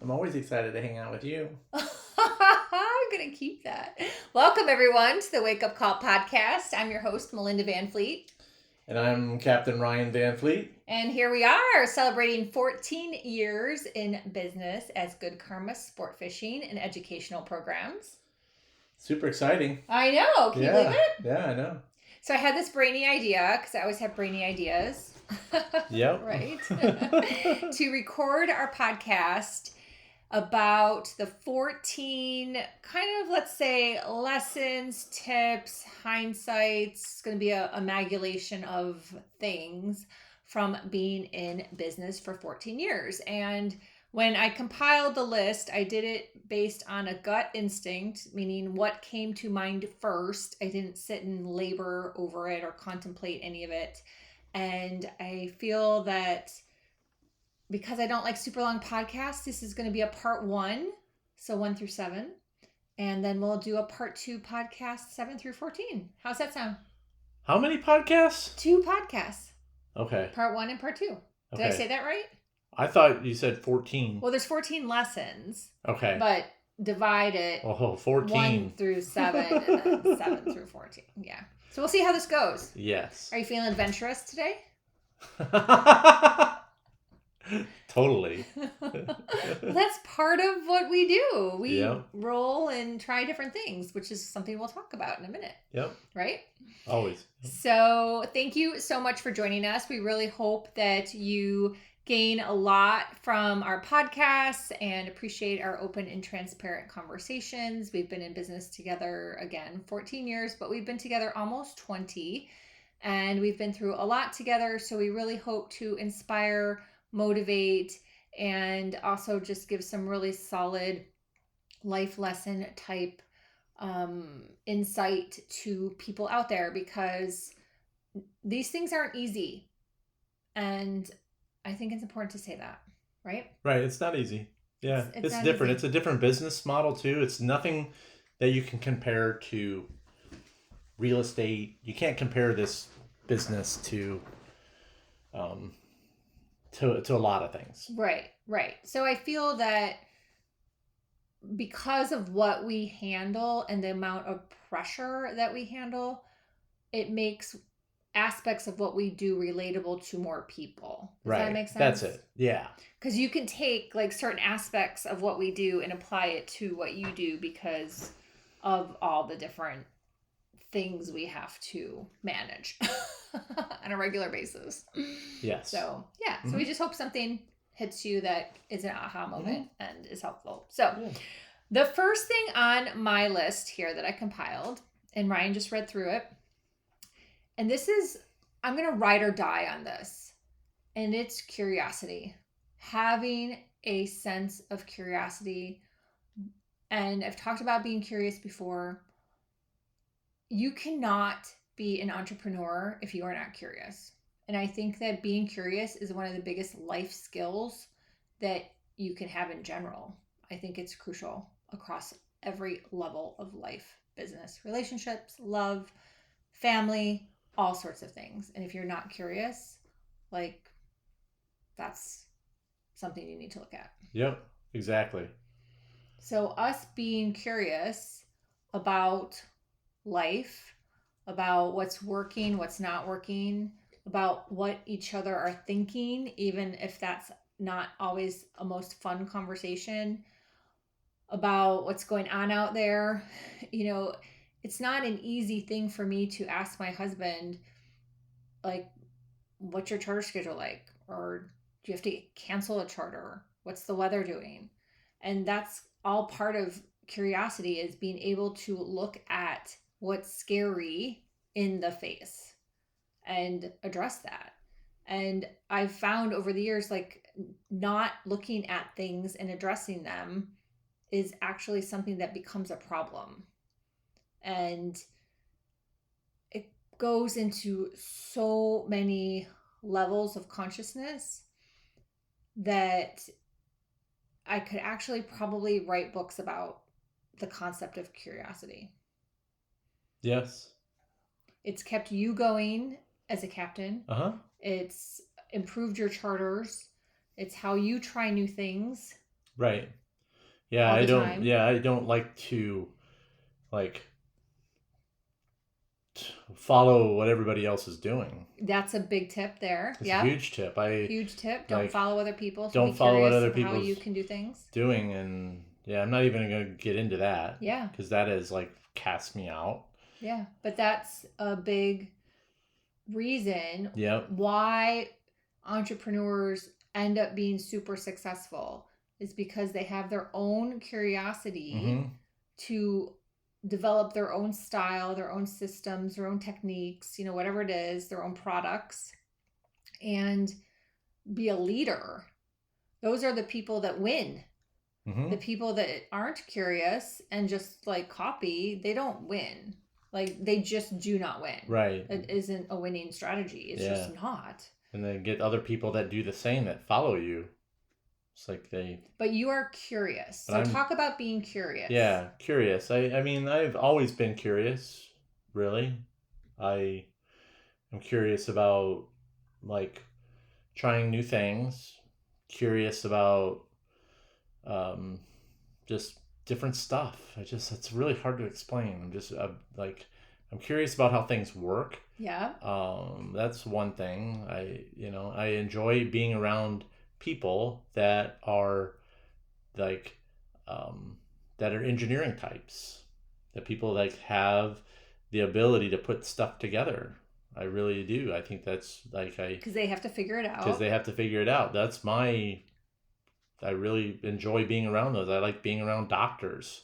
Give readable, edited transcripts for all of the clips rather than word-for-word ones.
I'm always excited to hang out with you. I'm going to keep that. Welcome, everyone, to the Wake Up Call podcast. I'm your host, Melinda Van Fleet. And I'm Captain Ryan Van Fleet. And here we are celebrating 14 years in business as Good Karma Sportfishing and educational programs. Super exciting. I know. Can you believe it? Yeah, I know. So I had this brainy idea, because I always have brainy ideas. Yep. Right? To record our podcast about the 14 kind of, let's say, lessons, tips, hindsights. It's going to be a amalgamation of things from being in business for 14 years. And when I compiled the list, I did it based on a gut instinct, meaning what came to mind first. I didn't sit and labor over it or contemplate any of it. And I feel that because I don't like super long podcasts, this is going to be a part 1, so 1 through 7. And then we'll do a part 2 podcast 7 through 14. How's that sound? How many podcasts? 2 podcasts. Okay. Part 1 and part 2. Did I say that right? I thought you said 14. Well, there's 14 lessons. Okay. But divide it. 14. 1 through 7 and then 7 through 14. Yeah. So we'll see how this goes. Yes. Are you feeling adventurous today? Totally. That's part of what we do. We Yep. roll and try different things, which is something we'll talk about in a minute. Yep. Right? Always. So thank you so much for joining us. We really hope that you gain a lot from our podcasts and appreciate our open and transparent conversations. We've been in business together, again, 14 years, but we've been together almost 20. And we've been through a lot together. So we really hope to inspire, motivate, and also just give some really solid life lesson type insight to people out there, because these things aren't easy. And I think it's important to say that, right? Right. It's not easy. Yeah. It's different. Easy. It's a different business model too. It's nothing that you can compare to real estate. You can't compare this business to a lot of things. Right. So I feel that because of what we handle and the amount of pressure that we handle, it makes aspects of what we do relatable to more people. Does that make sense? That's it. Yeah. Because you can take like certain aspects of what we do and apply it to what you do because of all the different things we have to manage on a regular basis. Yes. So, yeah. Mm-hmm. So we just hope something hits you that is an aha moment and is helpful. So the first thing on my list here that I compiled, and Ryan just read through it, and this is, I'm going to ride or die on this, and it's curiosity. Having a sense of curiosity. And I've talked about being curious before. You cannot be an entrepreneur if you are not curious. And I think that being curious is one of the biggest life skills that you can have in general. I think it's crucial across every level of life, business, relationships, love, family, all sorts of things. And if you're not curious, like, that's something you need to look at. Yep, exactly. So us being curious about life, about what's working, what's not working, about what each other are thinking, even if that's not always a most fun conversation, about what's going on out there. You know, it's not an easy thing for me to ask my husband, like, what's your charter schedule like? Or do you have to cancel a charter? What's the weather doing? And that's all part of curiosity, is being able to look at what's scary in the face and address that. And I've found over the years, like, not looking at things and addressing them is actually something that becomes a problem. And it goes into so many levels of consciousness that I could actually probably write books about the concept of curiosity. Yes. It's kept you going as a captain. It's improved your charters. It's how you try new things. Right. Yeah, all I the don't. time. Yeah, I don't like to like follow what everybody else is doing. That's a big tip there. It's a Yep. huge tip. I Huge tip. Don't like follow other people. So be don't follow what curious other of how you people's can do things. doing, and yeah, I'm not even gonna get into that Yeah. because that is like cast me out. Yeah. But that's a big reason Yep. why entrepreneurs end up being super successful is because they have their own curiosity Mm-hmm. to develop their own style, their own systems, their own techniques, whatever it is, their own products, and be a leader. Those are the people that win. Mm-hmm. The people that aren't curious and just like copy, they don't win. Like they just do not win. Right. It isn't a winning strategy. It's Yeah. just not. And then get other people that do the same that follow you. It's like they. But you are curious. But So I'm talk about being curious. yeah curious. I mean I've always been curious. Really, I am curious about like trying new things. Curious about um, just different stuff. It's really hard to explain. I'm just like I'm curious about how things work. Yeah. That's one thing. I enjoy being around people that are like um, that are engineering types. That people like have the ability to put stuff together. I really do. I think that's like I Because they have to figure it because out. they have to figure it out. That's my I really enjoy being around those. I like being around doctors.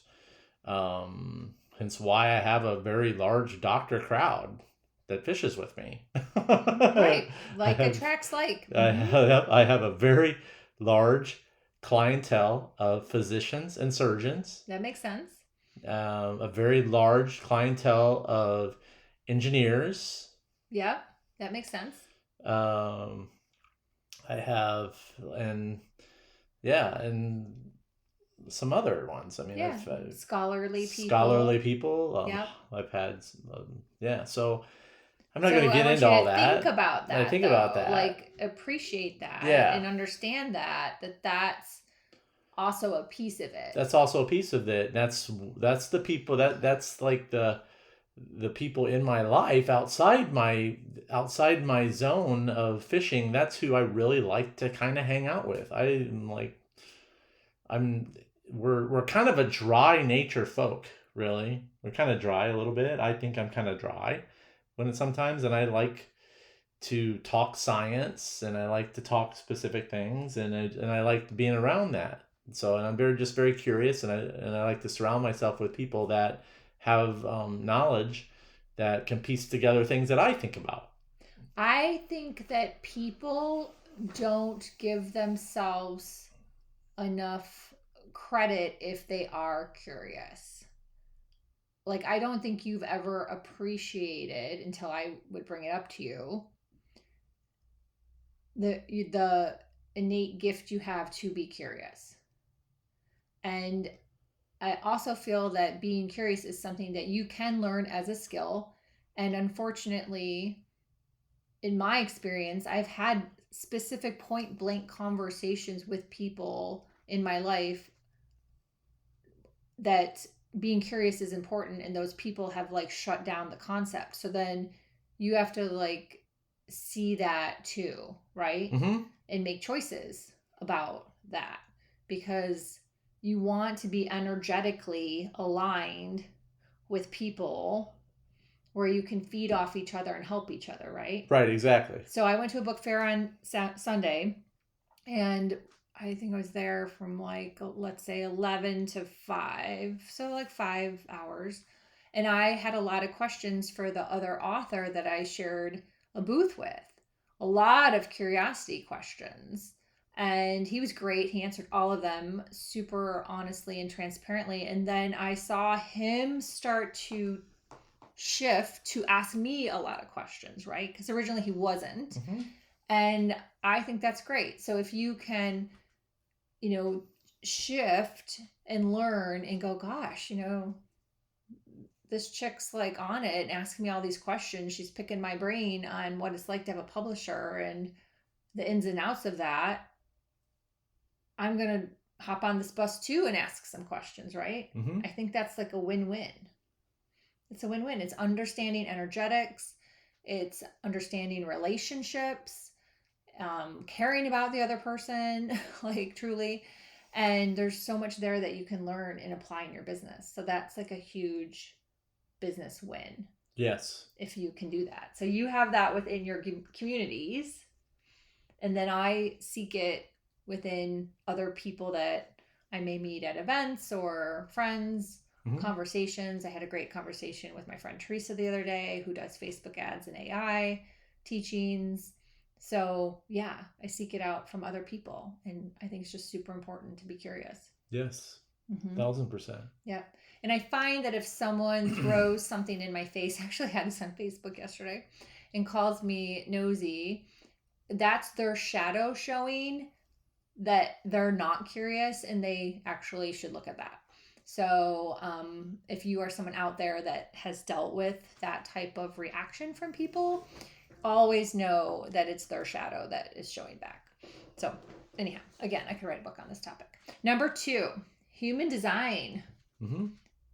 Hence why I have a very large doctor crowd that fishes with me. Right. I Like have attracts like. I have a very large clientele of physicians and surgeons. That makes sense. A very large clientele of engineers. Yep. That makes sense. Um, I have and yeah, and some other ones. I mean, Yeah. I've Scholarly people. scholarly people. Yep. I've had yeah. So I'm not So going to I get want into you all to think that. about I that think about though. that. Like appreciate that Yeah, and understand that's also a piece of it. that's also a piece of it. That's the people that's like the people in my life outside my zone of fishing. That's who I really like to kind of hang out with. I'm we're kind of a dry nature folk, really. We're kind of dry a little bit. I think I'm kind of dry when it's sometimes, and I like to talk science and I like to talk specific things, and I like being around that. And I'm very curious, and I like to surround myself with people that have knowledge that can piece together things that I think about. I think that people don't give themselves enough credit if they are curious. Like, I don't think you've ever appreciated until I would bring it up to you the innate gift you have to be curious. And I also feel that being curious is something that you can learn as a skill. And unfortunately, in my experience, I've had specific point blank conversations with people in my life that being curious is important, and those people have like shut down the concept. So then you have to like see that too, right? Mm-hmm. And make choices about that because you want to be energetically aligned with people where you can feed off each other and help each other, right? Right, exactly. So I went to a book fair on Sunday, and I think I was there from like, let's say 11 to 5. So like 5 hours. And I had a lot of questions for the other author that I shared a booth with. A lot of curiosity questions. And he was great. He answered all of them super honestly and transparently. And then I saw him start to shift to ask me a lot of questions, right? Because originally he wasn't. Mm-hmm. And I think that's great. So if you can, shift and learn and go, gosh, this chick's like on it and asking me all these questions. She's picking my brain on what it's like to have a publisher and the ins and outs of that. I'm going to hop on this bus too and ask some questions, right? Mm-hmm. I think that's like a win-win. It's a win-win. It's understanding energetics, it's understanding relationships, caring about the other person, like truly. And there's so much there that you can learn and apply in your business. So that's like a huge business win Yes. if you can do that. So you have that within your communities, and then I seek it within other people that I may meet at events or friends, Mm-hmm. conversations. I had a great conversation with my friend Teresa the other day, who does Facebook ads and AI teachings. So, yeah, I seek it out from other people. And I think it's just super important to be curious. Yes. Mm-hmm. 1000%. Yeah. And I find that if someone throws something in my face, I actually had this on Facebook yesterday, and calls me nosy, that's their shadow showing that they're not curious, and they actually should look at that. So, if you are someone out there that has dealt with that type of reaction from people, always know that it's their shadow that is showing back. So, anyhow, again, I could write a book on this topic. Number 2, human design. Mm-hmm.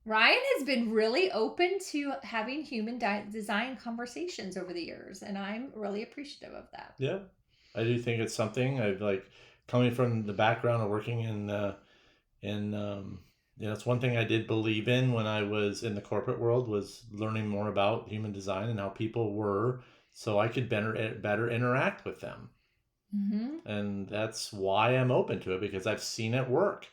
Ryan has been really open to having human design conversations over the years, and I'm really appreciative of that. Yeah. I do think it's something I've like coming from the background of working it's one thing I did believe in when I was in the corporate world was learning more about human design and how people were so I could better interact with them. Mm-hmm. And that's why I'm open to it because I've seen it work.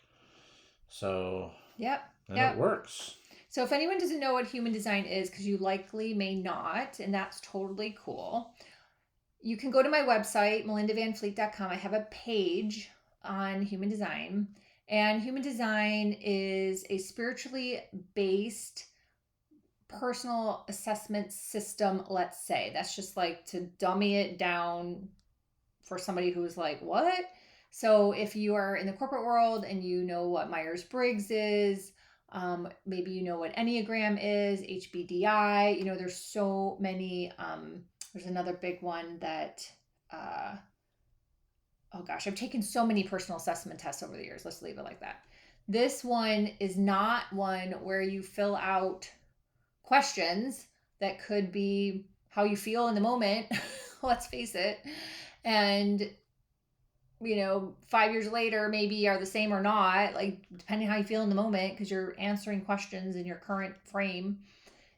So, Yep. and it Yep. works. So if anyone doesn't know what human design is, because you likely may not, and that's totally cool, you can go to my website, melindavanfleet.com. I have a page on human design. And human design is a spiritually based personal assessment system, let's say. That's just like to dummy it down for somebody who's like, what? So if you are in the corporate world and you know what Myers-Briggs is, maybe you know what Enneagram is, HBDI, there's so many. There's another big one that, oh gosh, I've taken so many personal assessment tests over the years. Let's leave it like that. This one is not one where you fill out questions that could be how you feel in the moment. Let's face it. And 5 years later maybe are the same or not, like depending how you feel in the moment, because you're answering questions in your current frame.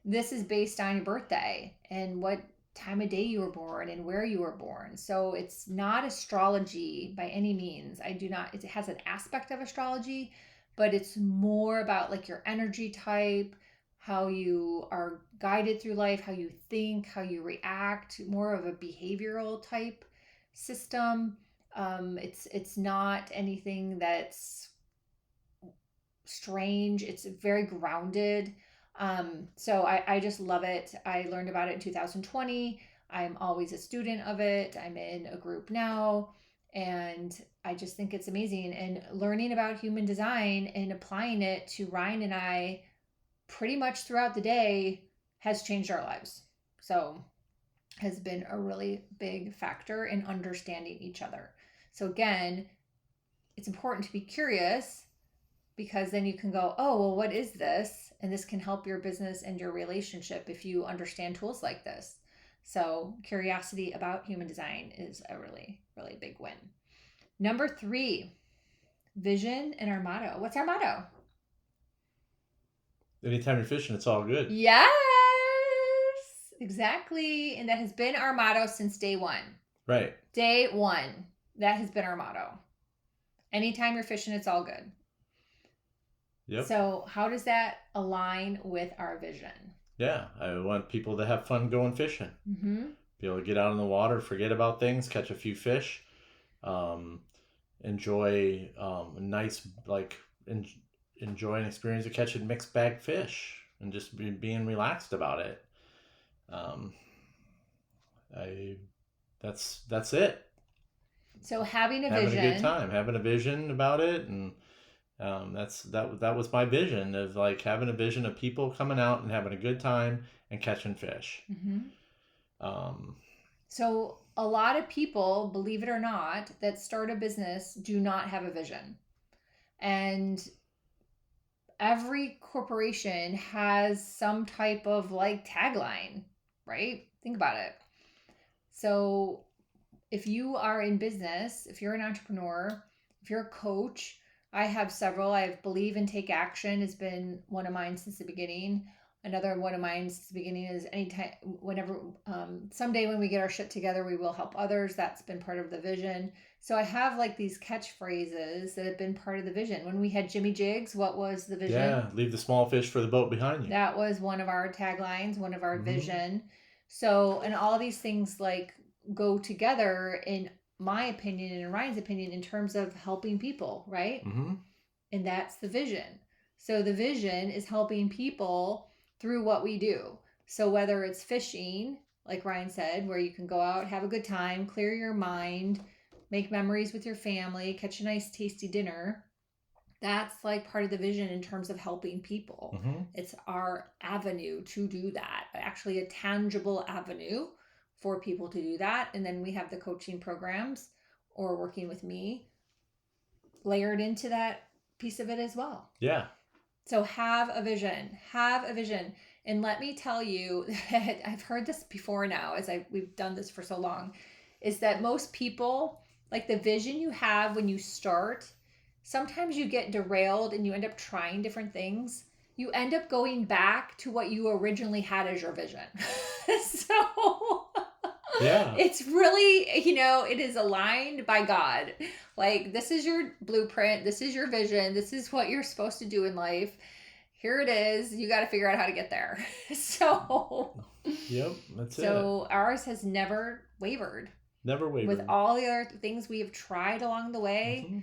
This is based on your birthday and what time of day you were born and where you were born. So it's not astrology by any means. It has an aspect of astrology, but it's more about like your energy type, how you are guided through life, how you think, how you react, more of a behavioral type system. It's not anything that's strange. It's very grounded. So I just love it. I learned about it in 2020. I'm always a student of it. I'm in a group now, and I just think it's amazing. And learning about human design and applying it to Ryan and I pretty much throughout the day has changed our lives. So has been a really big factor in understanding each other. So again, it's important to be curious, because then you can go, oh, well, what is this? And this can help your business and your relationship if you understand tools like this. So curiosity about human design is a really, really big win. Number 3, vision and our motto. What's our motto? Anytime you're fishing, it's all good. Yes, exactly. And that has been our motto since day 1. Right. Day 1. That has been our motto. Anytime you're fishing, it's all good. Yep. So how does that align with our vision? Yeah, I want people to have fun going fishing. Mm-hmm. Be able to get out in the water, forget about things, catch a few fish, enjoy nice enjoy an experience of catching mixed bag fish and just being relaxed about it. I that's it. So having a Having vision. a good time, having a vision about it, and that was my vision of like having a vision of people coming out and having a good time and catching fish. Mm-hmm. So a lot of people, believe it or not, that start a business do not have a vision. And every corporation has some type of like tagline, right? Think about it. So if you are in business, if you're an entrepreneur, if you're a coach, I have several. I have Believe and Take Action has been one of mine since the beginning. Another one of mine since the beginning is anytime, whenever, someday when we get our shit together, we will help others. That's been part of the vision. So I have like these catchphrases that have been part of the vision. When we had Jimmy Jigs, what was the vision? Yeah, leave the small fish for the boat behind you. That was one of our taglines, one of our Mhm. vision. So, and all these things like go together in my opinion and in Ryan's opinion in terms of helping people, right? Mm-hmm. And that's the vision. So the vision is helping people through what we do. So whether it's fishing, like Ryan said, where you can go out, have a good time, clear your mind, make memories with your family, catch a nice tasty dinner, that's like part of the vision in terms of helping people. Mm-hmm. It's our avenue to do that, actually a tangible avenue for people to do that. And then we have the coaching programs or working with me layered into that piece of it as well. Yeah. So have a vision, have a vision. And let me tell you that I've heard this before now as we've done this for so long, is that most people, like the vision you have when you start, sometimes you get derailed and you end up trying different things. You end up going back to what you originally had as your vision. So Yeah. it's really, it is aligned by God. Like, this is your blueprint. This is your vision. This is what you're supposed to do in life. Here it is. You got to figure out how to get there. So, Yep, that's it. So ours has never wavered. Never wavered. With all the other things we have tried along the way, Mm-hmm.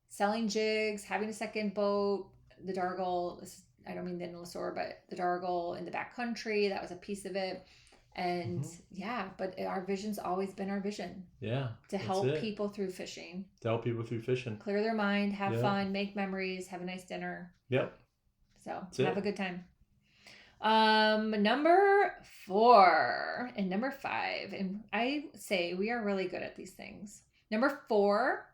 selling jigs, having a second boat, the Dargle, I don't mean the Lasor, but the Dargle in the backcountry, that was a piece of it. And yeah, but our vision's always been our vision. Yeah. To help people through fishing. To help people through fishing. Clear their mind, have fun, make memories, have a nice dinner. Yep. So have a good time. Number 4 and number 5, and I say we are really good at these things. Number 4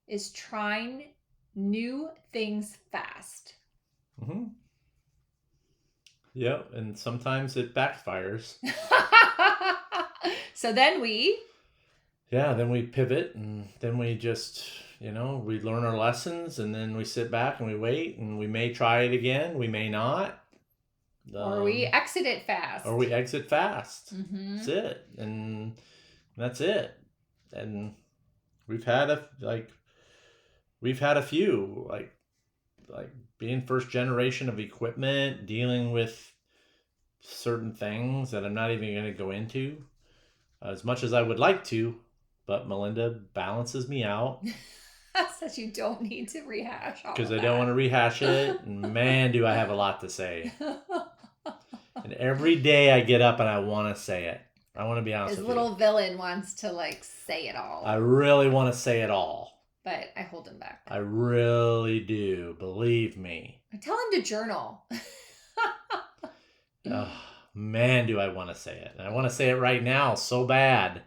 is trying new things fast. Mm-hmm. Yep, and sometimes it backfires. So then we pivot, and then we just, we learn our lessons, and then we sit back and we wait, and we may try it again, we may not. Or we exit it fast. Mm-hmm. That's it. And that's it. And we've had a few, like being first generation of equipment, dealing with certain things that I'm not even going to go into as much as I would like to, but Melinda balances me out. So you don't need to rehash all because I don't want to rehash it. And man, do I have a lot to say. And every day I get up and I want to say it. I want to be honest with you. His little villain wants to say it all. I really want to say it all. But I hold him back. I really do. Believe me. I tell him to journal. Oh, man, do I want to say it. And I want to say it right now so bad.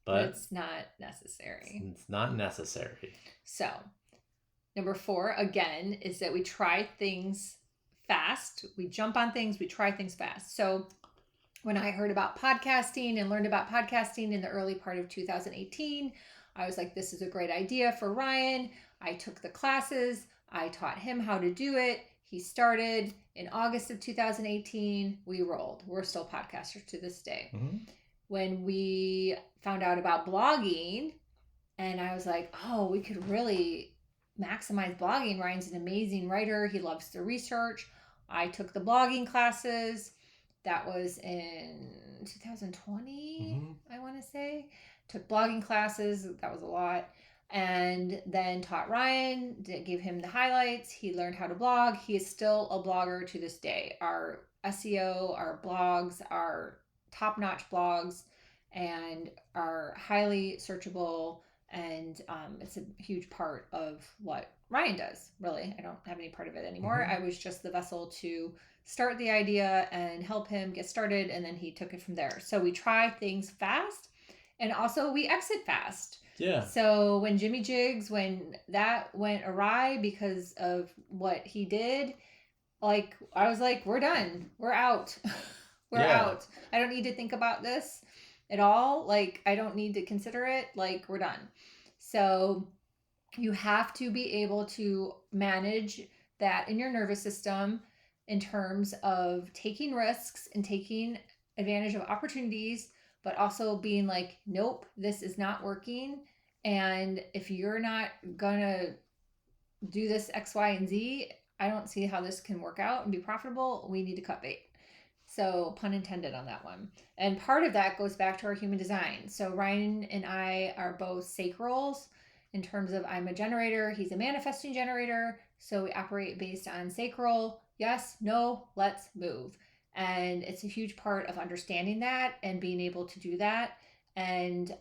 But it's not necessary. It's not necessary. So, number 4, again, is that we try things fast. We jump on things. We try things fast. So when I heard about podcasting and learned about podcasting in the early part of 2018, I was like, this is a great idea for Ryan. I took the classes. I taught him how to do it. He started in August of 2018. We rolled. We're still podcasters to this day. Mm-hmm. When we found out about blogging, and I was like, oh, we could really maximize blogging. Ryan's an amazing writer. He loves to research. I took the blogging classes. That was in 2020, I want to say. Took blogging classes. That was a lot. And then taught Ryan, gave him the highlights. He learned how to blog. He is still a blogger to this day. Our SEO, our blogs, our top-notch blogs, and are highly searchable. And it's a huge part of what Ryan does, really. I don't have any part of it anymore. I was just the vessel to start the idea and help him get started, and then he took it from there. So we try things fast, and also we exit fast. Yeah. So when that went awry because of what he did, like I was like, we're done. We're out. We're Yeah. out. I don't need to think about this at all. Like I don't need to consider it. Like we're done. So you have to be able to manage that in your nervous system in terms of taking risks and taking advantage of opportunities, but also being like, nope, this is not working. And if you're not gonna do this X, Y, and Z, I don't see how this can work out and be profitable. We need to cut bait. So, pun intended on that one. And part of that goes back to our human design. So, Ryan and I are both sacrals in terms of I'm a generator, he's a manifesting generator. So, we operate based on sacral. Yes, no, let's move. And it's a huge part of understanding that and being able to do that. And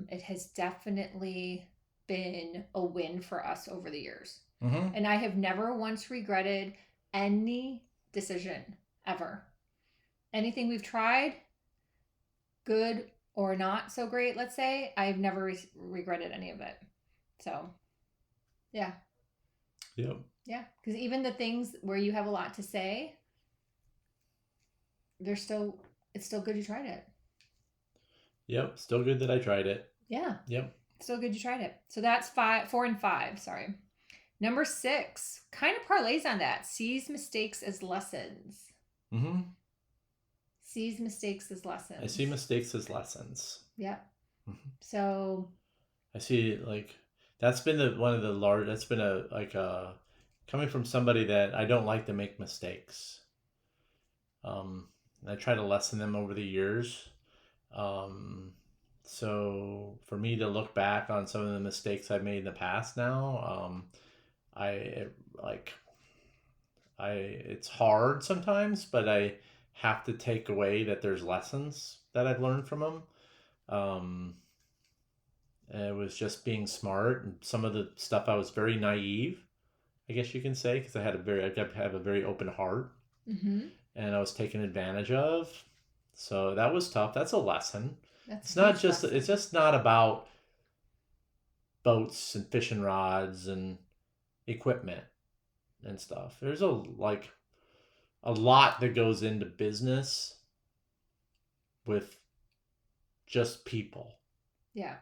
it has definitely been a win for us over the years. Mm-hmm. And I have never once regretted any decision ever. Anything we've tried, good or not so great, let's say, I've never regretted any of it. So, yeah. Yep. Yeah. Because even the things where you have a lot to say, it's still good you tried it. Yep. Still good that I tried it. Yeah. Yep. Still good you tried it. So that's 4 and 5. Sorry. Number 6 kind of parlays on that. Sees mistakes as lessons. Mm-hmm. Sees mistakes as lessons. I see mistakes as lessons. Yeah. Mm-hmm. So I see, like, that's been one of the large. That's been coming from somebody that I don't like to make mistakes. I try to lessen them over the years. So for me to look back on some of the mistakes I've made in the past now, I like it's hard sometimes, but I have to take away that there's lessons that I've learned from them. Um, and it was just being smart, and some of the stuff I was very naive, I guess you can say, because I have a very open heart, mm-hmm. and I was taken advantage of. So that was tough. That's a lesson. That's It's not just lesson. it's just not about boats and fishing rods and equipment and stuff. There's a lot that goes into business with just people. Yeah.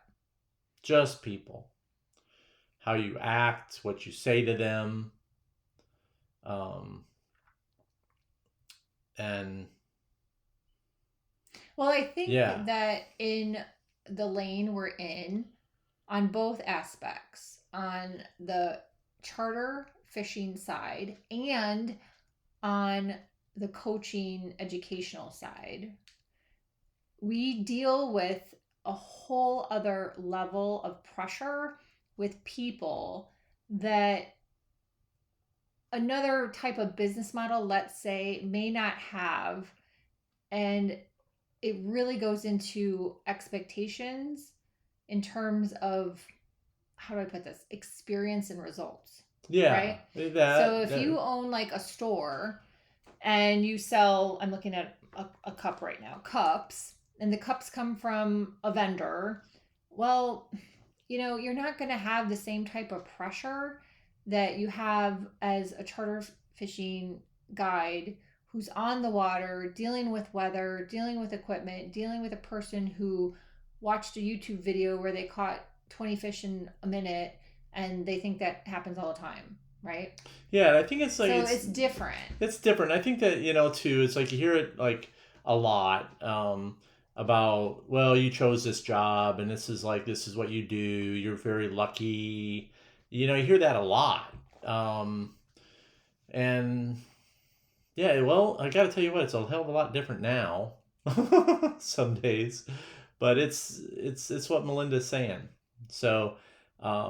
Just people. How you act, what you say to them. And Well, I think yeah. that in the lane we're in, on both aspects, on the charter fishing side and on the coaching educational side, we deal with a whole other level of pressure with people that another type of business model, let's say, may not have. And it really goes into expectations in terms of, how do I put this, experience and results. Yeah. Right. So if you own like a store and you sell, I'm looking at a cup right now, cups, and the cups come from a vendor, well, you're not going to have the same type of pressure that you have as a charter fishing guide who's on the water, dealing with weather, dealing with equipment, dealing with a person who watched a YouTube video where they caught 20 fish in a minute and they think that happens all the time, right? Yeah, and I think it's like so it's different. It's different. I think that, too, it's like you hear it like a lot about, well, you chose this job and this is what you do. You're very lucky. You hear that a lot. And yeah, well, I got to tell you what, it's a hell of a lot different now. Some days, but it's what Melinda's saying. So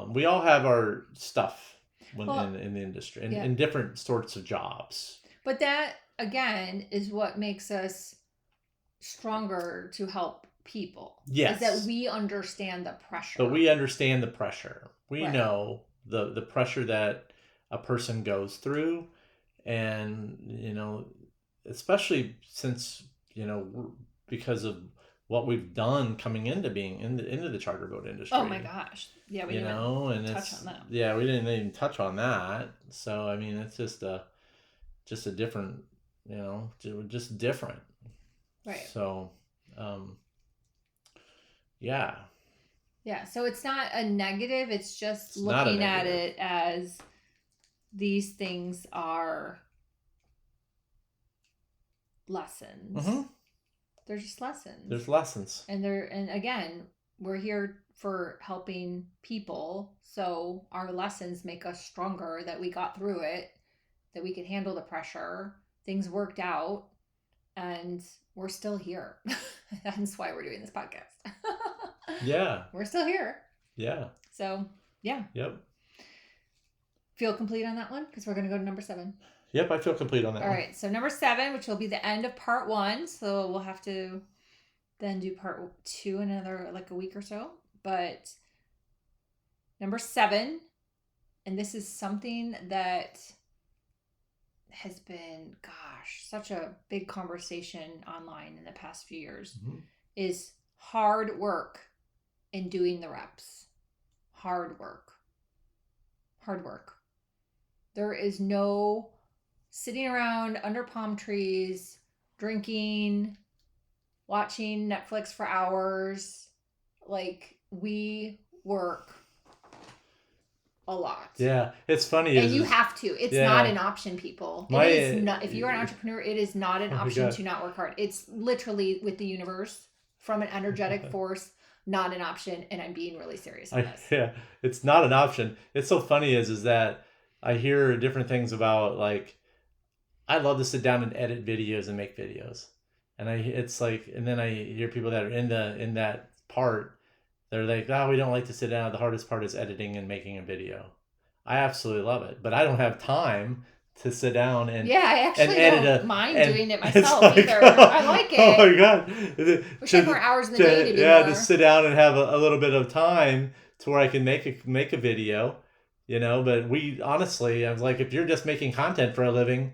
we all have our stuff in the industry and in different sorts of jobs. But that again is what makes us stronger to help people. Yes, is that we understand the pressure. But we understand the pressure. We Right. know the pressure that a person goes through, and especially since because of what we've done coming into being into the charter boat industry. Oh my gosh. Yeah, we you didn't know, even and touch it's on that. yeah, we didn't even touch on that. So I mean, it's just a different, just different. Right. So, yeah, Yeah, so it's not a negative, it's just it's not a looking at negative. it as these things are lessons. Mm-hmm. They're just lessons. There's lessons. And again, we're here for helping people, so our lessons make us stronger, that we got through it, that we could handle the pressure, things worked out, and we're still here. That's why we're doing this podcast. Yeah. We're still here. Yeah. So, yeah. Yep. Feel complete on that one? Because we're going to go to number 7. Yep, I feel complete on that All one. right, so number 7, which will be the end of part 1. So we'll have to then do part 2 in another like a week or so. But number 7, and this is something that has been, gosh, such a big conversation online in the past few years, is hard work in doing the reps. Hard work. Hard work. There is no sitting around under palm trees, drinking, watching Netflix for hours. Like, we work a lot. Yeah, it's funny. And you have to. It's not an option, people. It is not. If you are an entrepreneur, it is not an option to not work hard. It's literally with the universe from an energetic force, not an option. And I'm being really serious on this. Yeah, it's not an option. It's so funny is that I hear different things about, like, I love to sit down and edit videos and make videos. And it's like, and then I hear people that are in that part, they're like, oh, we don't like to sit down. The hardest part is editing and making a video. I absolutely love it, but I don't have time to sit down and I actually don't mind doing it myself like, either. I like it. Oh my god! Wish I had more hours in the day to do yeah, more. to sit down and have a little bit of time to where I can make a video, But we honestly, I was like, if you're just making content for a living.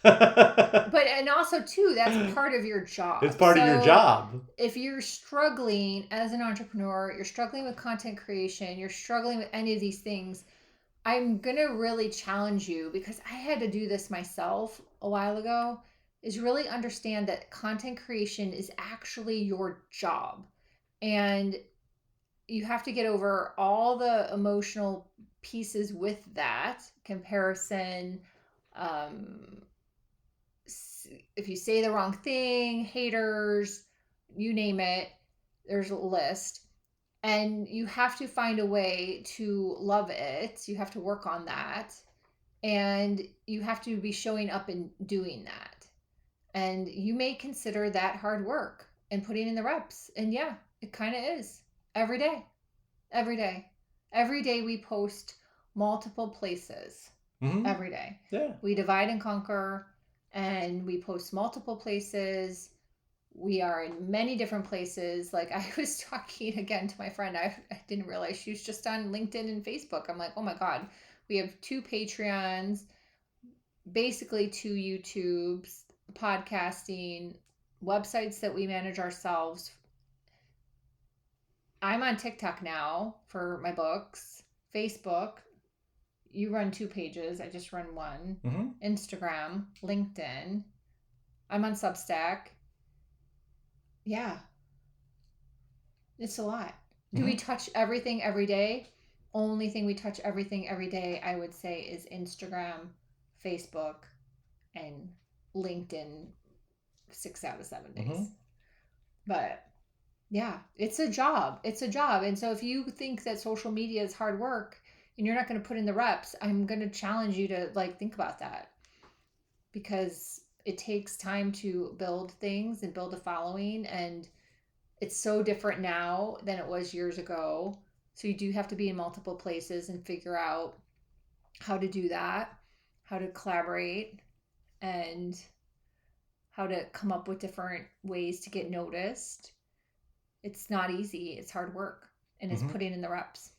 But and also too, that's part of your job. It's part of your job. If you're struggling as an entrepreneur, you're struggling with content creation, you're struggling with any of these things, I'm gonna really challenge you, because I had to do this myself a while ago, is really understand that content creation is actually your job. And you have to get over all the emotional pieces with that comparison. If you say the wrong thing, haters, you name it, there's a list. And you have to find a way to love it. You have to work on that. And you have to be showing up and doing that. And you may consider that hard work and putting in the reps. And yeah, it kind of is. Every day. Every day. Every day we post multiple places. Every day. Yeah. We divide and conquer. And we post multiple places. We are in many different places. Like, I was talking again to my friend. I didn't realize she was just on LinkedIn and Facebook. I'm like, oh my God, we have 2 Patreons, basically 2 YouTubes, podcasting, websites that we manage ourselves. I'm on TikTok now for my books, Facebook. You run 2 pages. I just run 1. Instagram, LinkedIn. I'm on Substack. Yeah. It's a lot. Do we touch everything every day? Only thing we touch everything every day, I would say, is Instagram, Facebook, and LinkedIn 6 out of 7 days. But yeah, it's a job. It's a job. And so if you think that social media is hard work, and you're not going to put in the reps, I'm going to challenge you to think about that, because it takes time to build things and build a following. And it's so different now than it was years ago. So you do have to be in multiple places and figure out how to do that, how to collaborate, and how to come up with different ways to get noticed. It's not easy. It's hard work, and it's putting in the reps.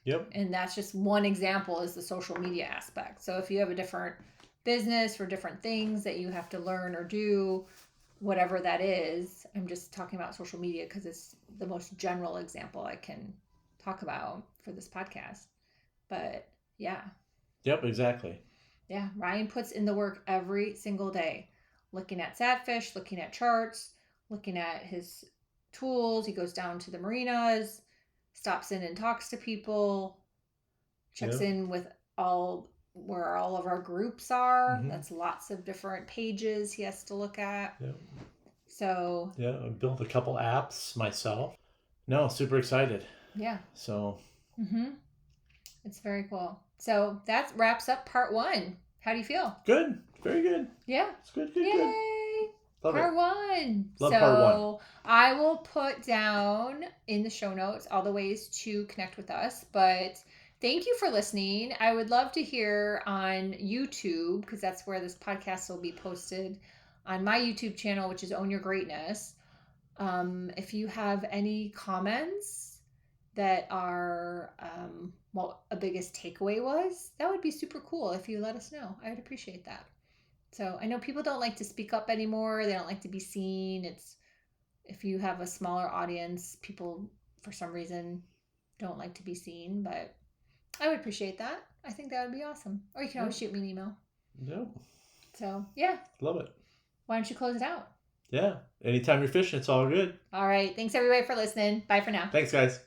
Yep. And that's just one example, is the social media aspect. So if you have a different business for different things that you have to learn or do, whatever that is. I'm just talking about social media because it's the most general example I can talk about for this podcast. But yeah. Yep, exactly. Yeah, Ryan puts in the work every single day, looking at satfish, looking at charts, looking at his tools. He goes down to the marinas, stops in and talks to people, checks Yep. in with all where all of our groups are. Mm-hmm. That's lots of different pages he has to look at. Yep. So Yeah, I built a couple apps myself. No, super excited. yeah. So It's very cool. So that wraps up part 1. How do you feel? good. Very good. Yeah. It's good, good, Yay! good. Love Part it. 1. Love so part 1. I will put down in the show notes all the ways to connect with us. But thank you for listening. I would love to hear on YouTube, because that's where this podcast will be posted, on my YouTube channel, which is Own Your Greatness. If you have any comments that are what a biggest takeaway was, that would be super cool if you let us know. I would appreciate that. So I know people don't like to speak up anymore. They don't like to be seen. It's if you have a smaller audience, people for some reason don't like to be seen, but I would appreciate that. I think that would be awesome. Or you can always shoot me an email. Yep. So yeah. Love it. Why don't you close it out? Yeah. Anytime you're fishing, it's all good. All right. Thanks everybody for listening. Bye for now. Thanks, guys.